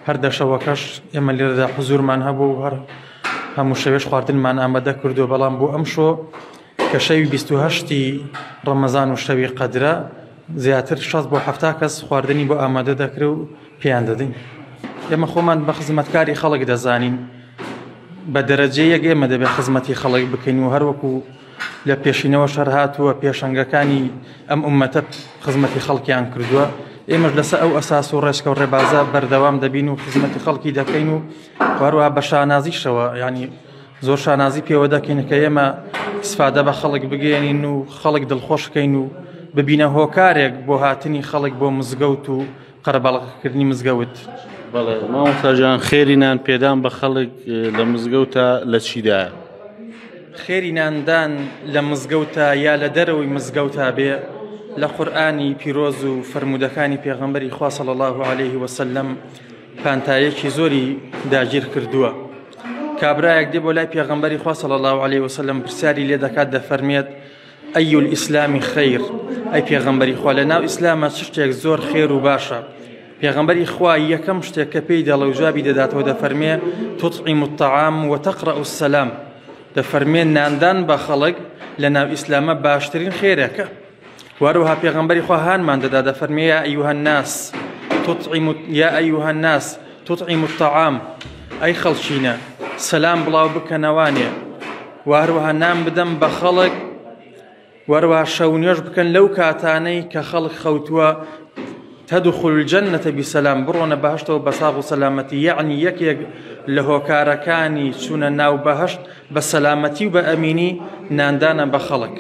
هەردە شەوەکەش ئێمە لێرەدا حزورمان هەبوو و هەر هەموو شەوێش خواردنمان ئامادە کردو، بەڵام بۆ ئەم شۆ کە شەوی 28 ڕەمەزان و شەوی قەدرە زیاتر 60 بۆ 70 کەس خواردنی بۆ ئامادە دەکرێت و پێیان دەدەین. ئێمە خۆمان بە خزمەتکاری خەڵک دەزانین، بە دەرەجەی یەک ئێمە دەبێت خزمەتی خەڵک بکەین و هەروەکو لە پێشینەوە شەر هاتووە پێشەنگەکانی ئەم ئومەتە خزمەتی خەڵکیان کردووە. ئێمەش لەسەر ئەو ئەساس و ڕێچکە و ڕێبازە بەردەوام دەبین و خزمەتی خەڵکی دەکەین و هەروەها بە شانازیشەوە، ینی زۆر شانازی پێوە دەکەین کە ئێمە استفادە بە خەڵک بگەێنین و خەڵک دڵخۆشکەین و ببینە هۆکارێک بۆ هاتنی خەڵک بۆ مزگەوت و قەرەبەڵغکردنی مزگەوت. بەڵێ مامۆستاجان، خێری نان پێدان بە خەڵک لە مزگەوتە لە چیدایە؟ خێری ناندان لە مزگەوتە یا لە دەرەوەی مزگەوتە بێ لە قورئانی پیرۆز و فرموودەکانی پێغەمبەری خوا صلی الله عليه وسلم پانتایەکی زۆری داگیر کردووە. کابرایەک دێ بۆ لای پێغەمبەری خوا صلی الله عليه وسلم پرسیاری لێ دەکات، دەفەرمێت ئەی الئیسلامی خەیر، ئەی پێغەمبەری خوا لە ناو ئیسلامە چ شتێک زۆر خێر و باشە؟ پێغەمبەری خوا یەکەم شتێک کە پێی دەڵێ و جوابی دەداتەوە دەفەرمێ تطعم الطعام وتقرأ السلام، دەفەرمێ ناندان بە خەڵک لە ناو ئیسلامە باشترین خێرەکە. وەروەها پێغەمبەری خوا هانمان دەدا دەفەرمێ یا ئەیها الناس تطعم الطعام، ئەی خەڵچینە سەلام بڵاو بکەنەوانێ، وهروەها نان بدەم بە خەڵک، وەروەها شەو نوێژ بکەن لەو کاتانەی کە خەڵک خەوتووە، تدخل الجنة بسلام، بڕۆنە بەهەشتەوە بە ساغ و سەلامەتی. یعنی یەکێک لە هۆکارەکانی چوونە ناو بەهەشت بە سەلامەتی و بە ئەمینی ناندانە بە خەڵک.